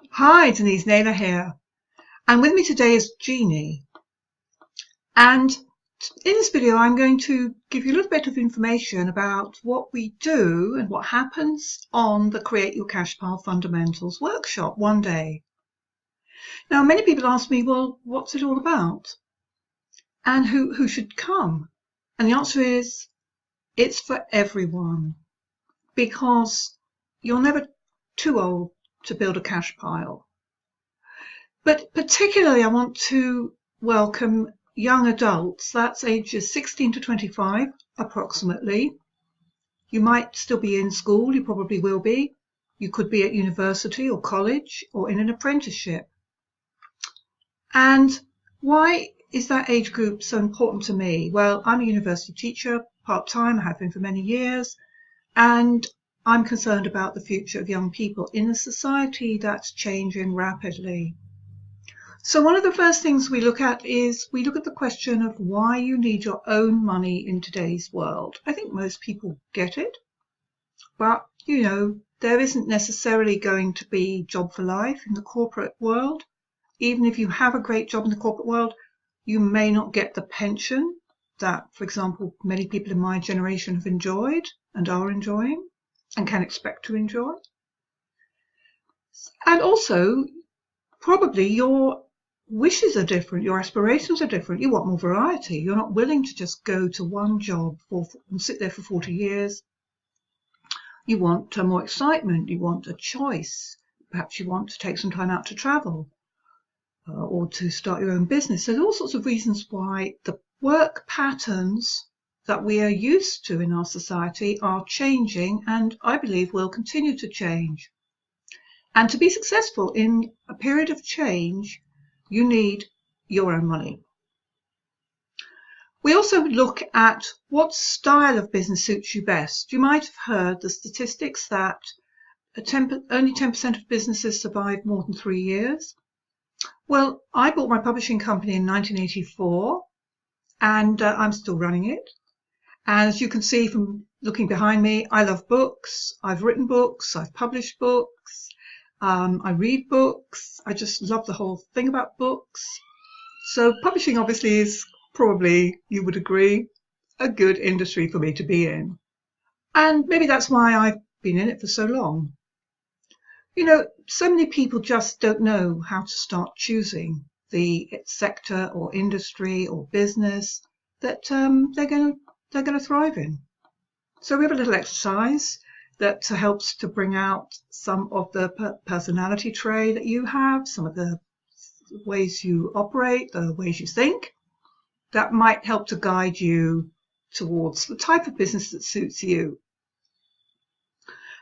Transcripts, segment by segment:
Hi, Denise, Naylor here. And with me today is Jeannie. And in this video, I'm going to give you a little bit of information about what we do and what happens on the Create Your Cash Pile Fundamentals workshop one day. Now, many people ask me, well, what's it all about? And who should come? And the answer is, it's for everyone, because you're never too old to build a cash pile. But particularly I want to welcome young adults, that's ages 16 to 25 approximately. You might still be in school, you probably will be. You could be at university or college or in an apprenticeship. And why is that age group so important to me? Well, I'm a university teacher, part-time, I have been for many years, and I'm concerned about the future of young people in a society that's changing rapidly. So one of the first things we look at is we look at the question of why you need your own money in today's world. I think most people get it, but there isn't necessarily going to be job for life in the corporate world. Even if you have a great job in the corporate world, you may not get the pension that, for example, many people in my generation have enjoyed and are enjoying and can expect to enjoy. And also, probably your wishes are different, your aspirations are different. You want more variety. You're not willing to just go to one job and sit there for 40 years. You want more excitement. You want a choice. Perhaps you want to take some time out to travel or to start your own business. So there are all sorts of reasons why the work patterns that we are used to in our society are changing, and I believe will continue to change. And to be successful in a period of change, you need your own money. We also look at what style of business suits you best. You might have heard the statistics that only 10% of businesses survive more than 3 years. Well, I bought my publishing company in 1984, and I'm still running it. As you can see from looking behind me, I love books. I've written books. I've published books. I read books. I just love the whole thing about books. So publishing obviously is probably, you would agree, a good industry for me to be in. And maybe that's why I've been in it for so long. So many people just don't know how to start choosing the sector or industry or business that they're going to thrive in. So we have a little exercise that helps to bring out some of the personality trait that you have, some of the ways you operate, the ways you think, that might help to guide you towards the type of business that suits you.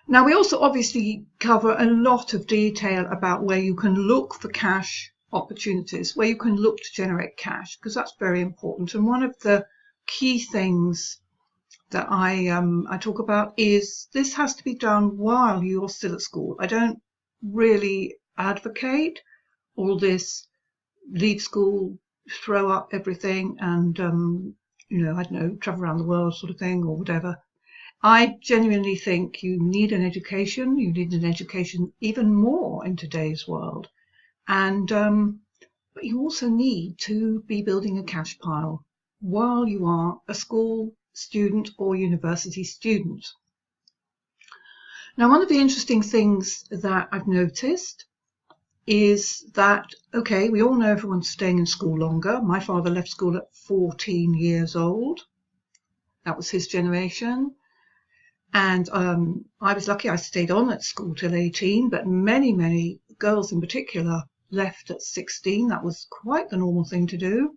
Now, we also obviously cover a lot of detail about where you can look for cash opportunities, where you can look to generate cash, because that's very important. And one of the key things that I talk about is this has to be done while you're still at school. I don't really advocate all this leave school, throw up everything and, I don't know, travel around the world sort of thing or whatever. I genuinely think you need an education. You need an education even more in today's world. And but you also need to be building a cash pile while you are a school student or university student. Now, one of the interesting things that I've noticed is that, okay, we all know everyone's staying in school longer. My father left school at 14 years old. That was his generation. And I was lucky I stayed on at school till 18, but many girls in particular left at 16. That was quite the normal thing to do.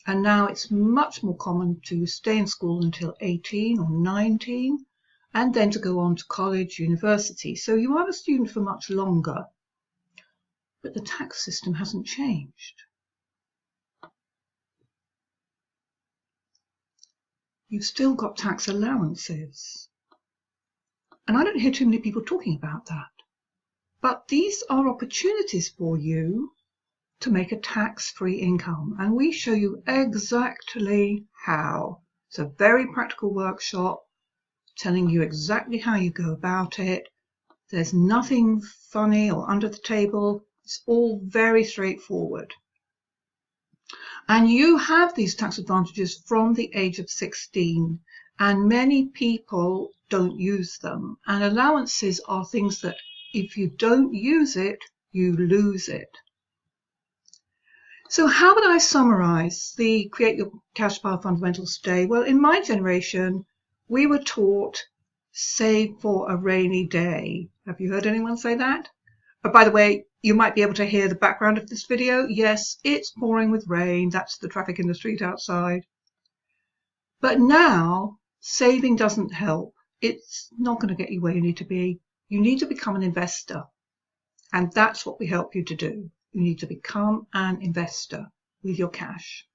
And now it's much more common to stay in school until 18 or 19 and then to go on to college, university. So you are a student for much longer, but the tax system hasn't changed. You've still got tax allowances. And I don't hear too many people talking about that. But these are opportunities for you to make a tax-free income. And we show you exactly how. It's a very practical workshop telling you exactly how you go about it. There's nothing funny or under the table. It's all very straightforward. And you have these tax advantages from the age of 16, and many people don't use them. And allowances are things that if you don't use it, you lose it. So how would I summarize the Create Your Cash Pile fundamentals today? Well, in my generation, we were taught save for a rainy day. Have you heard anyone say that? Oh, by the way, you might be able to hear the background of this video. Yes, it's pouring with rain. That's the traffic in the street outside. But now, saving doesn't help. It's not going to get you where you need to be. You need to become an investor. And that's what we help you to do. You need to become an investor with your cash.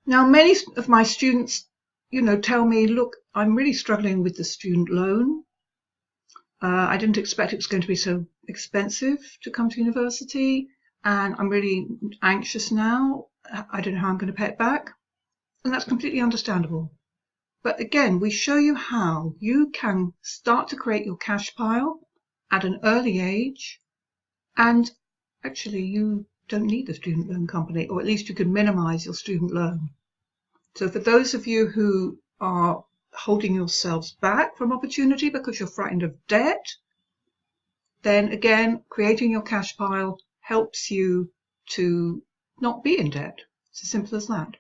Now, many of my students, tell me, look, I'm really struggling with the student loan. I didn't expect it was going to be so expensive to come to university, and I'm really anxious now. I don't know how I'm going to pay it back. And that's completely understandable. But again, we show you how you can start to create your cash pile at an early age. And actually, you don't need the student loan company, or at least you can minimize your student loan. So for those of you who are holding yourselves back from opportunity because you're frightened of debt, then again, creating your cash pile helps you to not be in debt. It's as simple as that.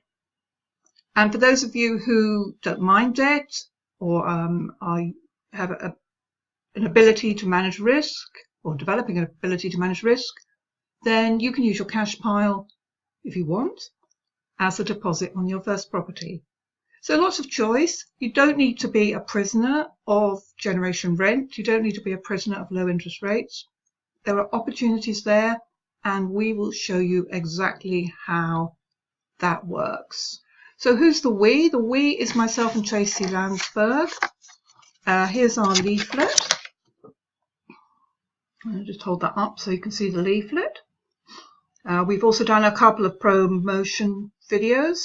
And for those of you who don't mind debt, or have an ability to manage risk, or developing an ability to manage risk, then you can use your cash pile, if you want, as a deposit on your first property. So lots of choice. You don't need to be a prisoner of generation rent. You don't need to be a prisoner of low interest rates. There are opportunities there, and we will show you exactly how that works. So who's the we? The we is myself and Tracy Landsberg. Here's our leaflet. I'll just hold that up so you can see the leaflet. We've also done a couple of promotion videos,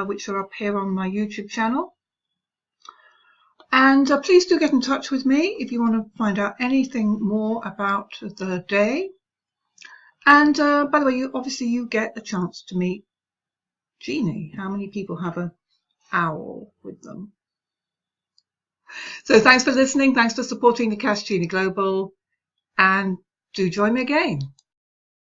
which are up here on my YouTube channel. And please do get in touch with me if you want to find out anything more about the day. And by the way, you get a chance to meet Jeannie. How many people have an owl with them? So thanks for listening. Thanks for supporting the Cash Genie Global. And do join me again.